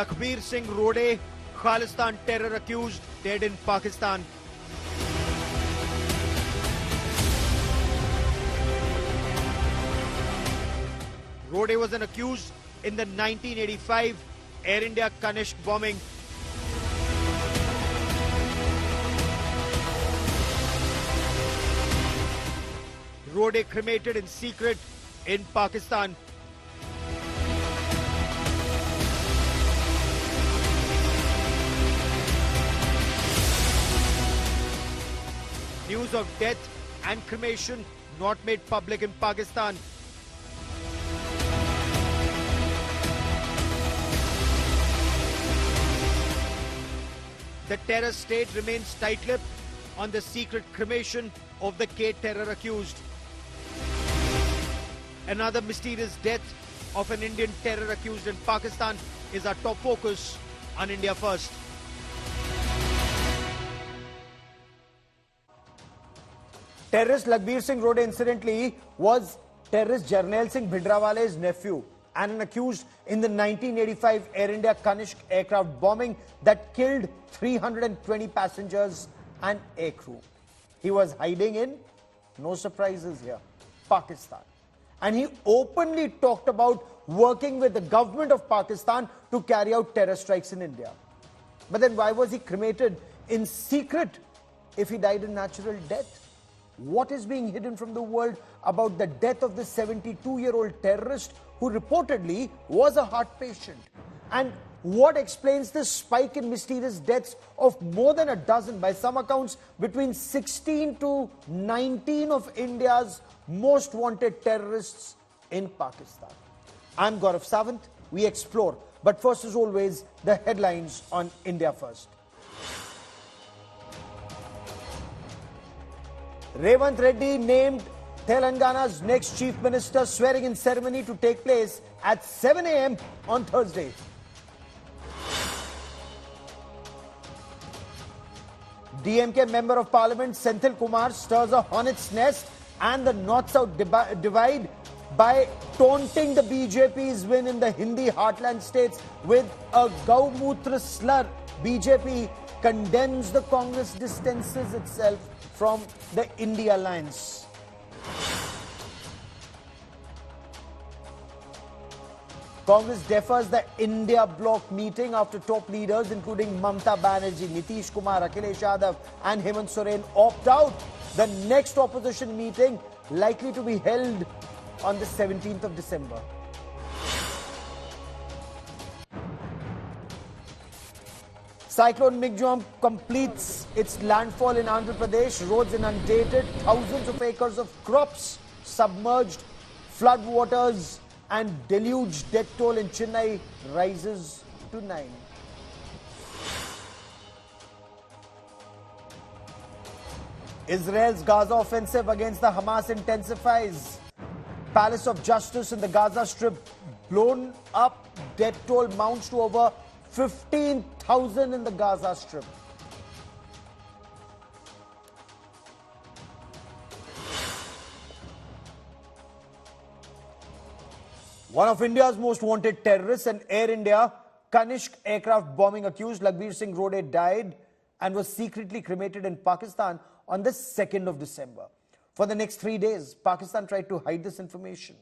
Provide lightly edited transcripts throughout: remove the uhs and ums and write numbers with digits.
Lakhbir Singh Rode, Khalistan terror accused, dead in Pakistan. Rode was an accused in the 1985 Air India Kanishk bombing. Rode cremated in secret in Pakistan. News of death and cremation not made public in Pakistan. The terror state remains tight-lipped on the secret cremation of the K terror accused. Another mysterious death of an Indian terror accused in Pakistan is our top focus on India First. Terrorist Lakhbir Singh Rode, incidentally, was terrorist Jarnail Singh Bhindrawale's nephew and an accused in the 1985 Air India Kanishk aircraft bombing that killed 320 passengers and aircrew. He was hiding in, no surprises here, Pakistan. And he openly talked about working with the government of Pakistan to carry out terror strikes in India. But then why was he cremated in secret if he died a natural death? What is being hidden from the world about the death of this 72-year-old terrorist who reportedly was a heart patient? And what explains this spike in mysterious deaths of more than a dozen, by some accounts, between 16 to 19 of India's most wanted terrorists in Pakistan? I'm Gaurav Sawant. We explore. But first, as always, the headlines on India First. Revant Reddy named Telangana's next chief minister, swearing-in ceremony to take place at 7 a.m. on Thursday. DMK Member of Parliament Senthil Kumar stirs a hornet's nest and the North-South divide by taunting the BJP's win in the Hindi heartland states with a Gaumutra slur. BJP condemns the Congress distances itself from the India alliance. Congress defers the India bloc meeting after top leaders including Mamata Banerjee, Nitish Kumar, Akhilesh Yadav and Hemant Soren opt out. The next opposition meeting likely to be held on the 17th of December. Cyclone Migjum completes its landfall in Andhra Pradesh. Roads inundated, thousands of acres of crops submerged, flood waters and deluge. Death toll in Chennai rises to 9. Israel's Gaza offensive against the Hamas intensifies. Palace of Justice in the Gaza Strip blown up. Death toll mounts to over 15,000 in the Gaza Strip. One of India's most wanted terrorists, an Air India Kanishk aircraft bombing accused, Lakhbir Singh Rode, died and was secretly cremated in Pakistan on the 2nd of December. For the next 3 days, Pakistan tried to hide this information.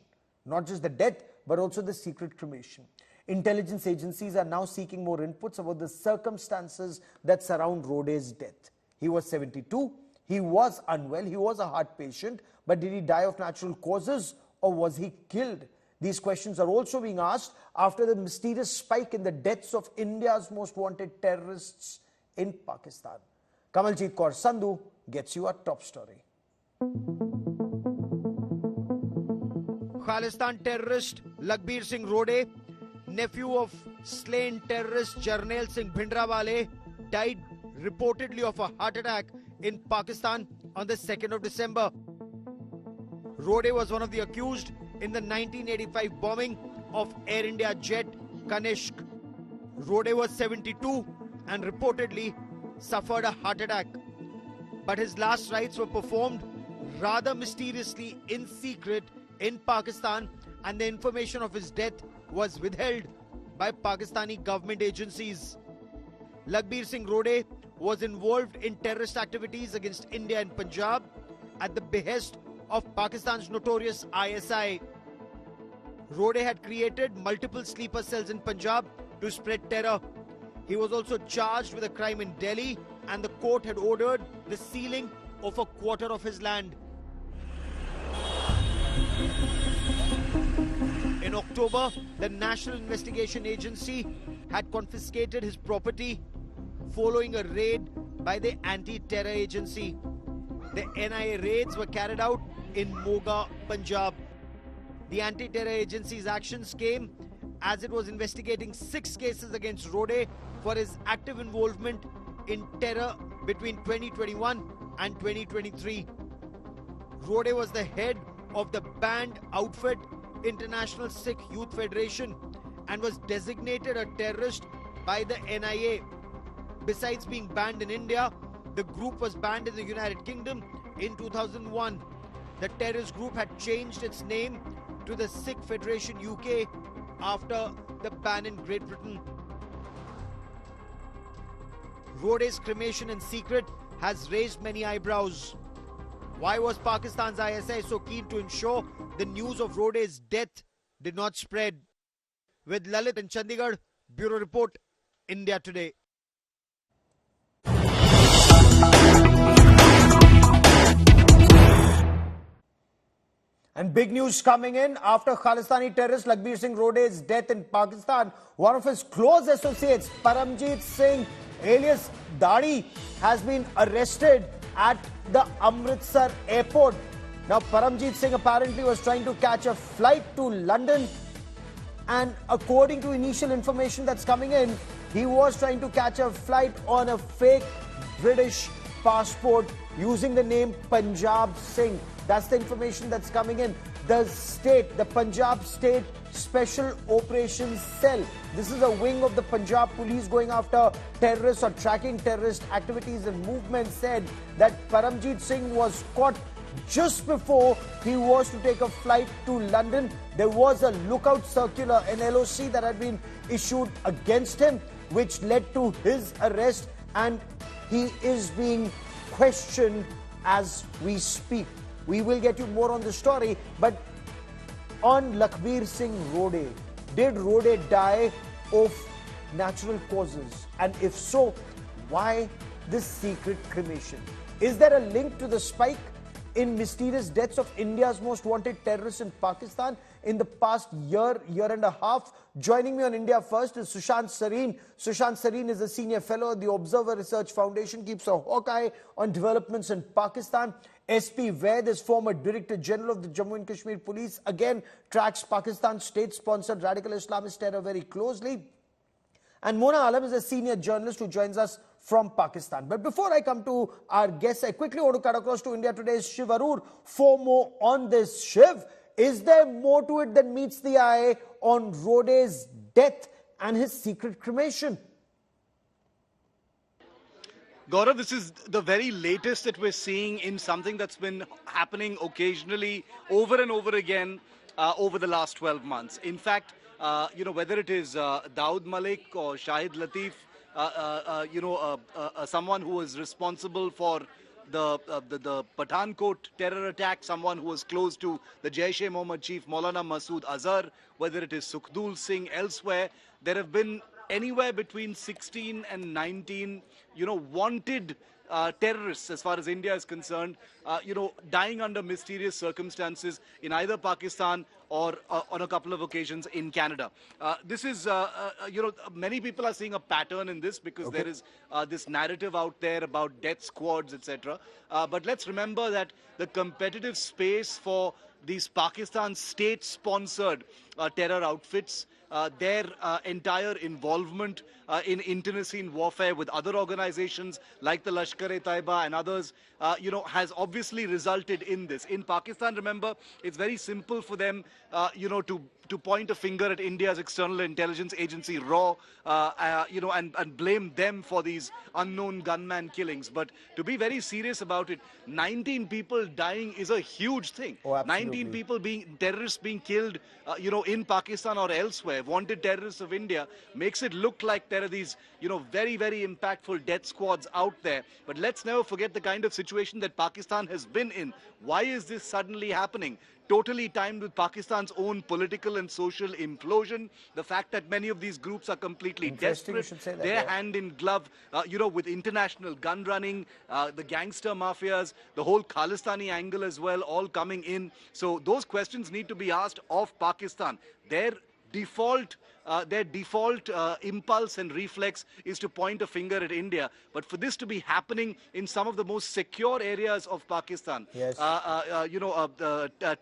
Not just the death, but also the secret cremation. Intelligence agencies are now seeking more inputs about the circumstances that surround Rode's death. He was 72. He was unwell. He was a heart patient. But did he die of natural causes or was he killed? These questions are also being asked after the mysterious spike in the deaths of India's most wanted terrorists in Pakistan. Kamaljit Kaur Sandhu gets you a top story. Khalistan terrorist Lakhbir Singh Rode, nephew of slain terrorist Jarnail Singh Bhindrawale, died reportedly of a heart attack in Pakistan on the 2nd of December. Rode was one of the accused in the 1985 bombing of Air India jet Kanishk. Rode was 72 and reportedly suffered a heart attack. But his last rites were performed rather mysteriously in secret in Pakistan, and the information of his death was withheld by Pakistani government agencies. Lakhbir Singh Rode was involved in terrorist activities against India and Punjab at the behest of Pakistan's notorious ISI. Rode had created multiple sleeper cells in Punjab to spread terror. He was also charged with a crime in Delhi, and the court had ordered the sealing of a quarter of his land. In October, the National Investigation Agency had confiscated his property following a raid by the Anti-Terror Agency. The NIA raids were carried out in Moga, Punjab. The Anti-Terror Agency's actions came as it was investigating 6 cases against Rode for his active involvement in terror between 2021 and 2023. Rode was the head of the banned outfit International Sikh Youth Federation and was designated a terrorist by the NIA. Besides being banned in India, the group was banned in the United Kingdom in 2001. The terrorist group had changed its name to the Sikh Federation UK after the ban in Great Britain. Rode's cremation in secret has raised many eyebrows. Why was Pakistan's ISI so keen to ensure the news of Rode's death did not spread? With Lalit in Chandigarh, Bureau Report, India Today. And big news coming in after Khalistani terrorist Lakhbir Singh Rode's death in Pakistan. One of his close associates, Paramjit Singh, alias Dadi, has been arrested at the Amritsar airport. Now, Paramjit Singh apparently was trying to catch a flight to London, and according to initial information that's coming in, he was trying to catch a flight on a fake British passport using the name Punjab Singh. That's the information that's coming in. The Punjab State Special Operations Cell. This is a wing of the Punjab Police going after terrorists or tracking terrorist activities and movements, said that Paramjit Singh was caught just before he was to take a flight to London. There was a lookout circular, an LOC that had been issued against him, which led to his arrest, and he is being questioned as we speak. We will get you more on the story, but on Lakhbir Singh Rode, did Rode die of natural causes? And if so, why this secret cremation? Is there a link to the spike in mysterious deaths of India's most wanted terrorists in Pakistan in the past year and a half? Joining me on India First is Sushant Sareen. Sushant Sareen is a senior fellow at the Observer Research Foundation, keeps a hawk eye on developments in Pakistan. SP Vaid is former Director General of the Jammu and Kashmir Police, again tracks Pakistan's state-sponsored radical Islamist terror very closely. And Mona Alam is a senior journalist who joins us from Pakistan. But before I come to our guests, I quickly want to cut across to India Today's Shiv Arur for more on this. Shiv, is there more to it than meets the eye on Rode's death and his secret cremation? Gaurav, this is the very latest that we're seeing in something that's been happening occasionally over and over again over the last 12 months. In fact, whether it is Daud Malik or Shahid Latif, someone who was responsible for the Pathankot terror attack, someone who was close to the Jaish-e-Mohammed chief Maulana Masood Azhar, whether it is Sukhdul Singh elsewhere, there have been anywhere between 16 and 19, wanted terrorists, as far as India is concerned, dying under mysterious circumstances in either Pakistan or on a couple of occasions in Canada. This is, many people are seeing a pattern in this because there is this narrative out there about death squads, etc. But let's remember that the competitive space for these Pakistan state-sponsored terror outfits, their entire involvement in internecine warfare with other organizations like the Lashkar-e-Taiba and others, has obviously resulted in this. In Pakistan, remember, it's very simple for them, to point a finger at India's external intelligence agency, RAW, and blame them for these unknown gunman killings. But to be very serious about it, 19 people dying is a huge thing. 19 people terrorists being killed, in Pakistan or elsewhere. there, wanted terrorists of India, makes it look like there are these, very, very impactful death squads out there. But let's never forget the kind of situation that Pakistan has been in. Why is this suddenly happening? Totally timed with Pakistan's own political and social implosion. The fact that many of these groups are completely desperate, they're hand in glove, with international gun running, the gangster mafias, the whole Khalistani angle as well, all coming in. So those questions need to be asked of Pakistan. Their default impulse and reflex is to point a finger at India. But for this to be happening in some of the most secure areas of Pakistan, yes.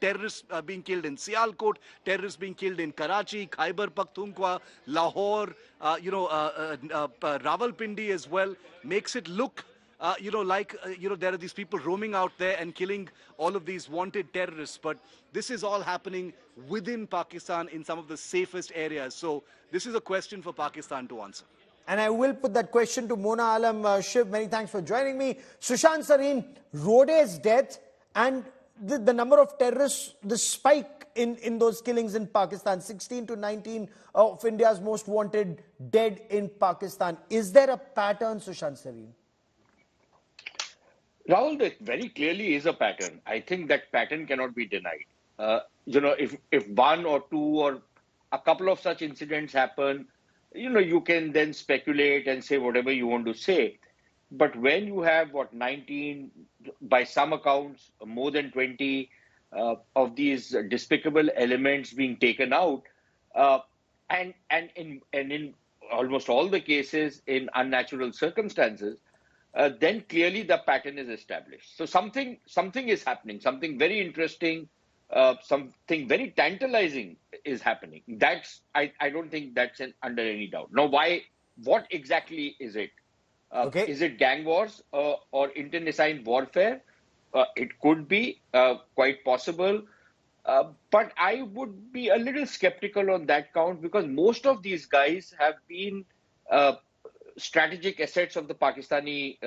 Terrorists being killed in Sialkot, terrorists being killed in Karachi, Khyber Pakhtunkhwa, Lahore, Rawalpindi as well, makes it look there are these people roaming out there and killing all of these wanted terrorists. But this is all happening within Pakistan in some of the safest areas. So this is a question for Pakistan to answer. And I will put that question to Mona Alam. Shiv, many thanks for joining me. Sushant Sareen, Rode's death and the number of terrorists, the spike in those killings in Pakistan, 16 to 19 of India's most wanted dead in Pakistan. Is there a pattern, Sushant Sareen? Rahul, there very clearly is a pattern. I think that pattern cannot be denied. If one or two or a couple of such incidents happen, you can then speculate and say whatever you want to say. But when you have, 19, by some accounts, more than 20 of these despicable elements being taken out, and in almost all the cases in unnatural circumstances, then clearly the pattern is established. So something is happening, something very interesting, something very tantalizing is happening. I don't think that's under any doubt. Now, what exactly is it? Is it gang wars or internecine warfare? It could be quite possible. But I would be a little skeptical on that count because most of these guys have been strategic assets of the Pakistani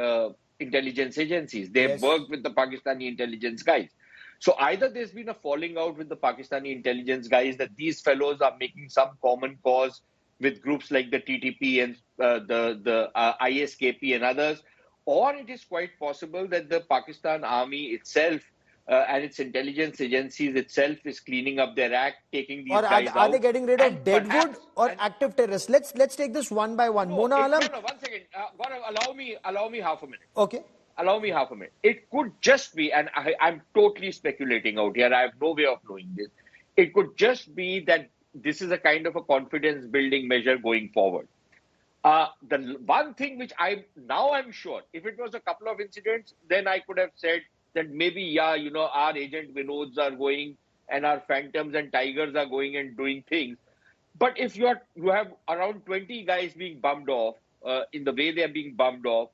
intelligence agencies. They have worked with the Pakistani intelligence guys. So either there's been a falling out with the Pakistani intelligence guys that these fellows are making some common cause with groups like the TTP and the ISKP and others, or it is quite possible that the Pakistan army itself and its intelligence agencies itself is cleaning up their act, taking these guys out. Are they getting rid of deadwood or active terrorists? Let's take this one by one. Mona Alam. No, 1 second. Gaurav, allow me half a minute. Okay. Allow me half a minute. It could just be, and I'm totally speculating out here. I have no way of knowing this. It could just be that this is a kind of a confidence building measure going forward. The one thing which I'm sure, if it was a couple of incidents, then I could have said that maybe, our agent Vinods are going and our phantoms and tigers are going and doing things. But if you have around 20 guys being bummed off in the way they are being bummed off,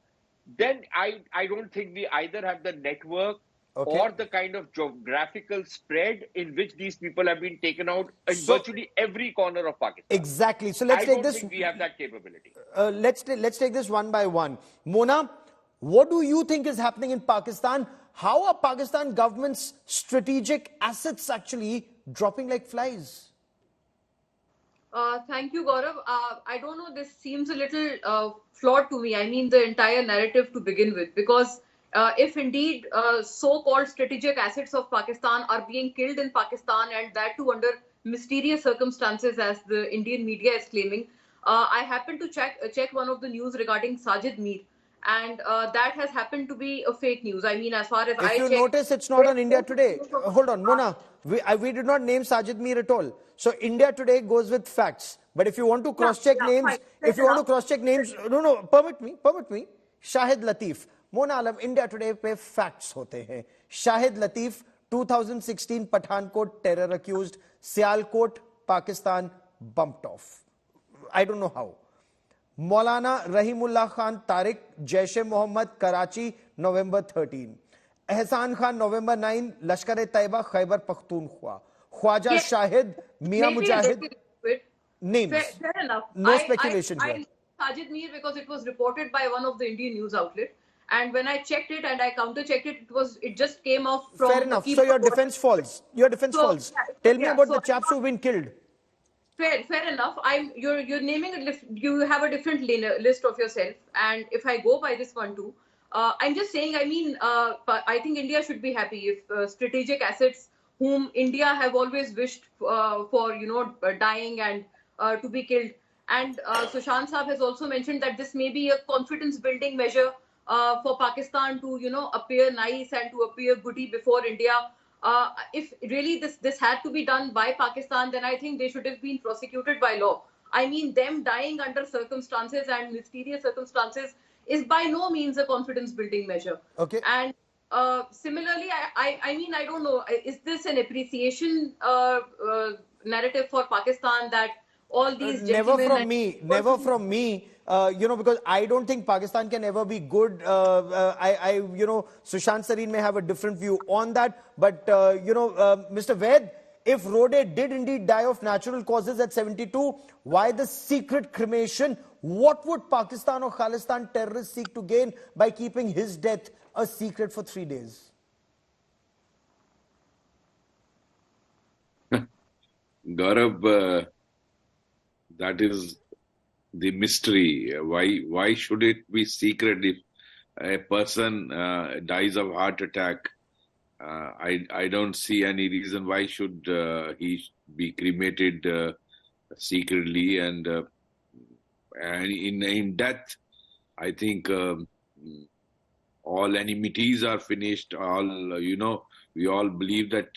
then I don't think we either have the network or the kind of geographical spread in which these people have been taken out in virtually every corner of Pakistan. Exactly. So let's take this. I don't think we have that capability. Let's take this one by one. Mona, what do you think is happening in Pakistan? How are Pakistan government's strategic assets actually dropping like flies? Thank you, Gaurav. I don't know, this seems a little flawed to me. I mean, the entire narrative to begin with, because if indeed so-called strategic assets of Pakistan are being killed in Pakistan, and that too under mysterious circumstances, as the Indian media is claiming, I happened to check one of the news regarding Sajid Mir, and that has happened to be a fake news. I mean, as far as if you notice, it's not on India Today. Hold on, Mona. We did not name Sajid Mir at all. So India Today goes with facts. But if you want to cross-check names, no, permit me. Shahid Latif. Mona Alam, India Today pe facts hote hain. Shahid Latif, 2016 Pathankot terror accused, Sialkot, Pakistan, bumped off. I don't know how. Maulana Rahimullah Khan Tariq, Jaish-e-Mohammed, Karachi, November 13. Ehsan Khan, November 9, Lashkar-e-Taiba, Khyber Pakhtunkhwa. Khwaja Shahid, Mia Mujahid. Names. Fair enough. No speculation here. I Sajid Mir because it was reported by one of the Indian news outlets. And when I checked it and I counter-checked it, it just came off from... Fair enough. So your defense falls. Tell me about the chaps who've been killed. Fair enough. You're naming a list. You have a different list of yourself, and if I go by this one too, I'm just saying. I mean, I think India should be happy if strategic assets, whom India have always wished for, dying and to be killed. And Sushant Saab has also mentioned that this may be a confidence building measure for Pakistan to, appear nice and to appear goody before India. If really this had to be done by Pakistan, then I think they should have been prosecuted by law. I mean, them dying under circumstances and mysterious circumstances is by no means a confidence building measure. Okay. And similarly, I mean, I don't know, is this an appreciation narrative for Pakistan that all these never gentlemen never from me, because I don't think Pakistan can ever be good. Sushant Sareen may have a different view on that, but Mr. Ved, if Rode did indeed die of natural causes at 72, why the secret cremation? What would Pakistan or Khalistan terrorists seek to gain by keeping his death a secret for 3 days? Gaurav, that is the mystery. Why should it be secret if a person dies of heart attack? I don't see any reason why should he be cremated secretly, and in death, I think all enmities are finished. We all believe that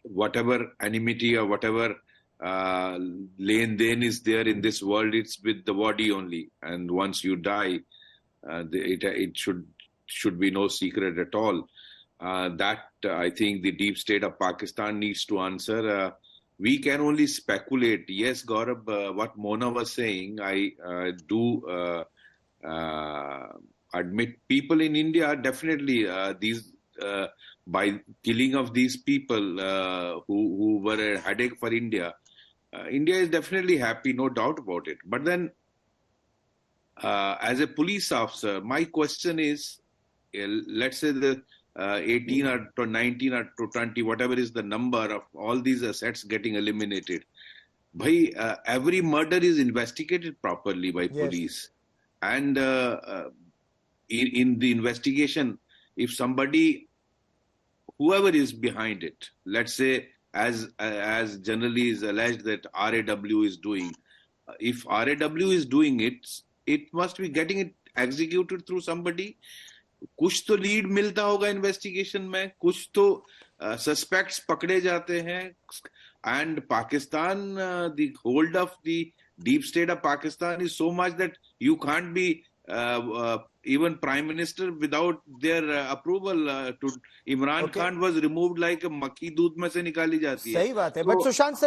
whatever enmity or whatever lane is there in this world, it's with the body only, and once you die, it should be no secret at all. That I think the deep state of Pakistan needs to answer. We can only speculate. Yes, Gaurav, what Mona was saying, I do admit people in India definitely these by killing of these people who were a headache for India. India is definitely happy, no doubt about it. But then, as a police officer, my question is, let's say the 18 or 19 or 20, whatever is the number of all these assets getting eliminated. Every murder is investigated properly by police. And in the investigation, if somebody, whoever is behind it, let's say, as generally is alleged that RAW is doing, if RAW is doing it, it must be getting it executed through somebody. कुछ तो lead मिलता होगा investigation में, कुछ तो suspects पकड़े जाते हैं. And Pakistan, the hold of the deep state of Pakistan is so much that you can't be even prime minister without their approval. To Imran Khan was removed like a makhi doodh mein se nikali jati hai. सही बात है. But Sushant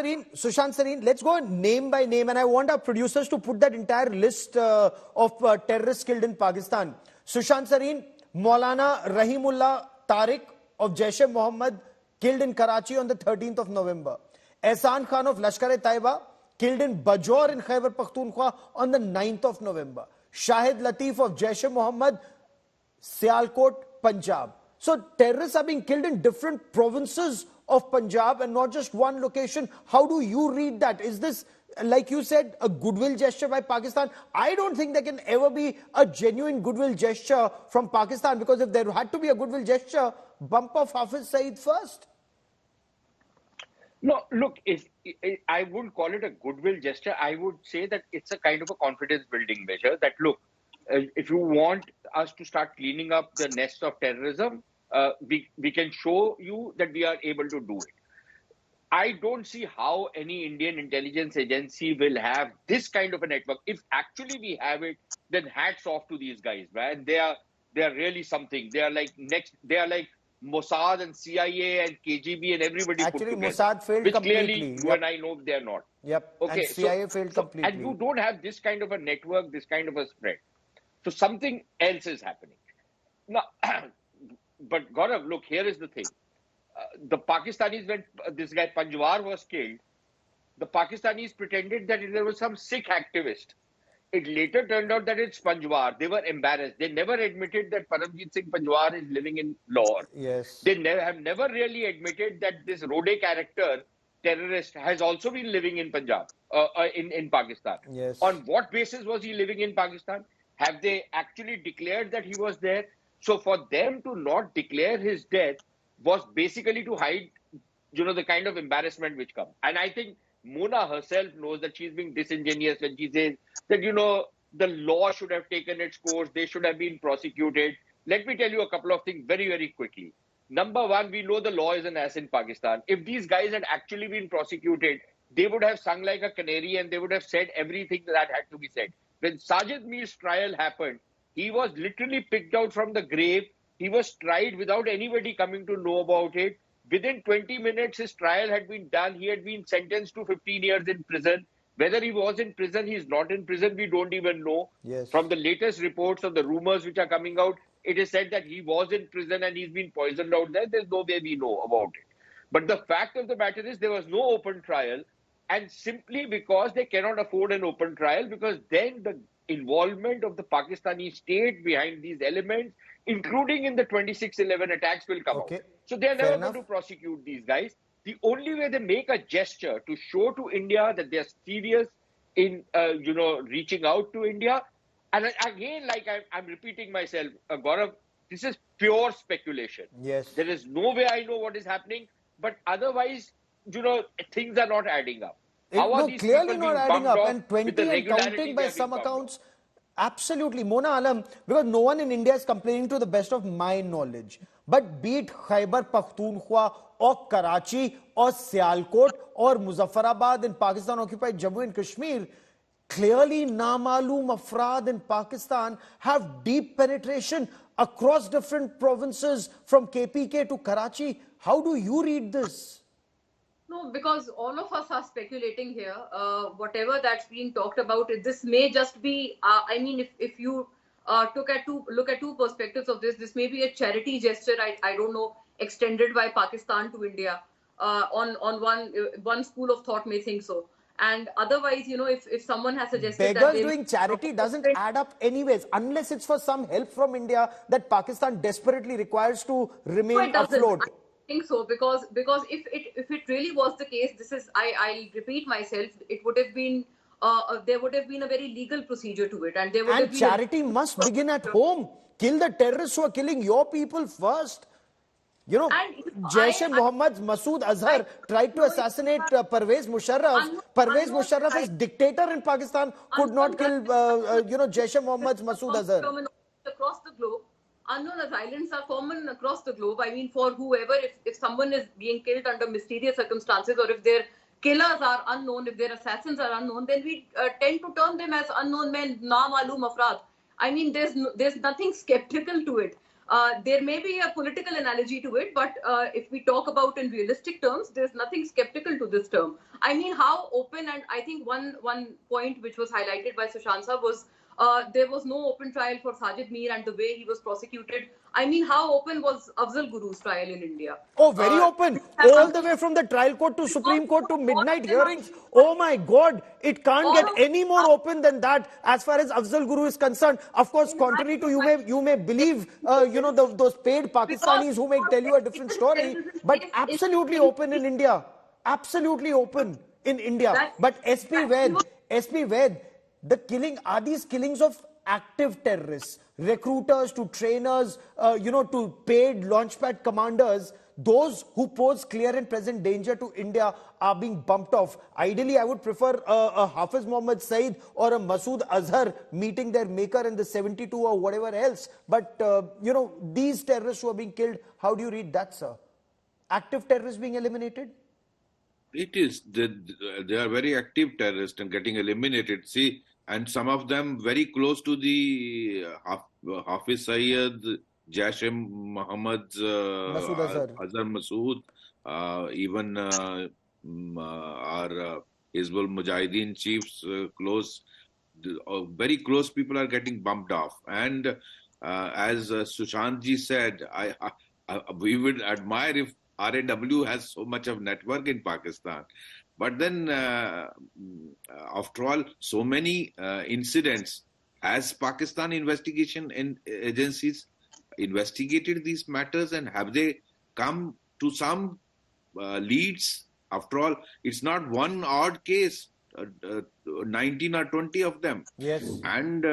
Sareen, let's go name by name, and I want our producers to put that entire list of terrorists killed in Pakistan. Sushant Sareen, Maulana Rahimullah Tariq of Jaish-e-Mohammed killed in Karachi on the 13th of November. Ehsan Khan of Lashkar-e-Taiba killed in Bajaur in Khyber Pakhtunkhwa on the 9th of November. Shahid Latif of Jaish-e-Mohammed, Sialkot, Punjab. So terrorists are being killed in different provinces of Punjab and not just one location. How do you read that? Is this, like you said, a goodwill gesture by Pakistan? I don't think there can ever be a genuine goodwill gesture from Pakistan, because if there had to be a goodwill gesture, bump off Hafiz Saeed first. No, look, I wouldn't call it a goodwill gesture. I would say that it's a kind of a confidence building measure that, look, if you want us to start cleaning up the nest of terrorism, we can show you that we are able to do it. I don't see how any Indian intelligence agency will have this kind of a network. If actually we have it, then hats off to these guys, man. They are really something. They are like Mossad and CIA and KGB and everybody actually, put together. Mossad failed which completely. Clearly you and I know they are not. Yep. Okay. And CIA failed completely. And you don't have this kind of a network, this kind of a spread. So something else is happening. Now, but Gaurav, look, here is the thing. The Pakistanis, when this guy Panjwar was killed, the Pakistanis pretended that there was some Sikh activist. It later turned out that it's Panjwar. They were embarrassed. They never admitted that Paramjit Singh Panjwar is living in Lahore. Yes. They have never really admitted that this Rode character terrorist has also been living in Punjab, in Pakistan. Yes. On what basis was he living in Pakistan? Have they actually declared that he was there? So for them to not declare his death was basically to hide, the kind of embarrassment which comes. And I think Mona herself knows that she's being disingenuous when she says that, the law should have taken its course, they should have been prosecuted. Let me tell you a couple of things very, very quickly. Number one, we know the law is an ass in Pakistan. If these guys had actually been prosecuted, they would have sung like a canary and they would have said everything that had to be said. When Sajid Mir's trial happened, he was literally picked out from the grave. He was tried without anybody coming to know about it. Within 20 minutes, his trial had been done. He had been sentenced to 15 years in prison. Whether he was in prison, he's not in prison, we don't even know. Yes. From the latest reports of the rumors which are coming out, it is said that he was in prison and he's been poisoned out there. There's no way we know about it. But the fact of the matter is there was no open trial, and simply because they cannot afford an open trial, because then the involvement of the Pakistani state behind these elements, including in the 26/11 attacks, will come out. So they're never going to prosecute these guys. The only way they make a gesture to show to India that they're serious in, reaching out to India. And again, like I'm repeating myself, Gaurav, this is pure speculation. Yes. There is no way I know what is happening, but otherwise, things are not adding up. How are these clearly people not being adding bumped up, off and 20 with the and regularity counting they by are being some bumped off? accounts. Absolutely, Mona Alam, because no one in India is complaining to the best of my knowledge. But be it Khyber Pakhtunkhwa or Karachi or Sialkot or Muzaffarabad in Pakistan-occupied Jammu and Kashmir, clearly Namaloom Afraad in Pakistan have deep penetration across different provinces from KPK to Karachi. How do you read this? No, because all of us are speculating here. Whatever that's being talked about, this may just be. If you look at two perspectives of this may be a charity gesture. I don't know, extended by Pakistan to India. On one school of thought may think so, and otherwise, if someone has suggested Beggars that doing charity doesn't add up anyways, unless it's for some help from India that Pakistan desperately requires to remain afloat. I think so, because if it really was the case, I'll repeat myself, it would have been there would have been a very legal procedure to it, and there would have been charity must begin at home. Kill the terrorists who are killing your people first. Jaish-e-Mohammed's Masood Azhar tried to assassinate Pervez Musharraf. Pervez Musharraf is dictator in Pakistan, could not kill Jaish-e-Mohammed's Masood Azhar. Across the globe. Unknown assailants are common across the globe. I mean, for whoever, if someone is being killed under mysterious circumstances, or if their killers are unknown, if their assassins are unknown, then we tend to term them as unknown men, Namaloom Afraad. I mean, there's nothing skeptical to it. There may be a political analogy to it, but if we talk about in realistic terms, there's nothing skeptical to this term. I mean, how open, and I think one point which was highlighted by Sushant was there was no open trial for Sajid Mir and the way he was prosecuted. I mean, how open was Afzal Guru's trial in India? Oh, very open. All the way from the trial court to Supreme Court to midnight hearings. Oh my God, it can't get any more open than that as far as Afzal Guru is concerned. Of course, contrary to you may believe, those paid Pakistanis who may tell you a different story, but absolutely open in India. Absolutely open in India. But SP Ved, are these killings of active terrorists, recruiters to trainers, to paid launchpad commanders, those who pose clear and present danger to India are being bumped off. Ideally, I would prefer a Hafiz Mohammed Saeed or a Masood Azhar meeting their maker in the 72 or whatever else. But, these terrorists who are being killed, how do you read that, sir? Active terrorists being eliminated? It is. They are very active terrorists and getting eliminated. See, and some of them very close to the Hafiz Saeed, Jaish-e-Mohammed's Azhar Masood, even our Hizbul Mujahideen chiefs, very close people are getting bumped off. And as Sushant ji said, we would admire if RAW has so much of network in Pakistan. But then, after all, so many incidents. Has Pakistan investigation agencies investigated these matters, and have they come to some leads After all, it's not one odd case, 19 or 20 of them. Yes. And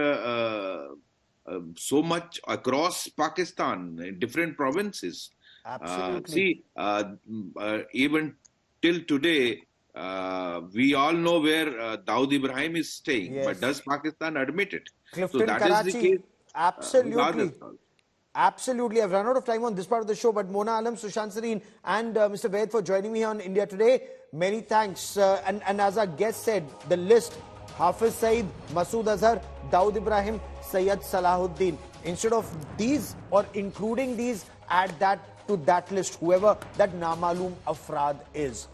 so much across Pakistan, in different provinces. Absolutely. Even till today, we all know where Dawood Ibrahim is staying, Yes. but does Pakistan admit it? Clifton, So that Karachi. is the case. Absolutely. Absolutely. I've run out of time on this part of the show, but Mona Alam, Sushant Sareen, and Mr. Vaid for joining me on India Today. Many thanks. And as our guest said, the list: Hafiz Saeed, Masood Azhar, Dawood Ibrahim, Syed Salahuddin. Instead of these or including these, add that to that list, whoever that Namaloom Afraad is.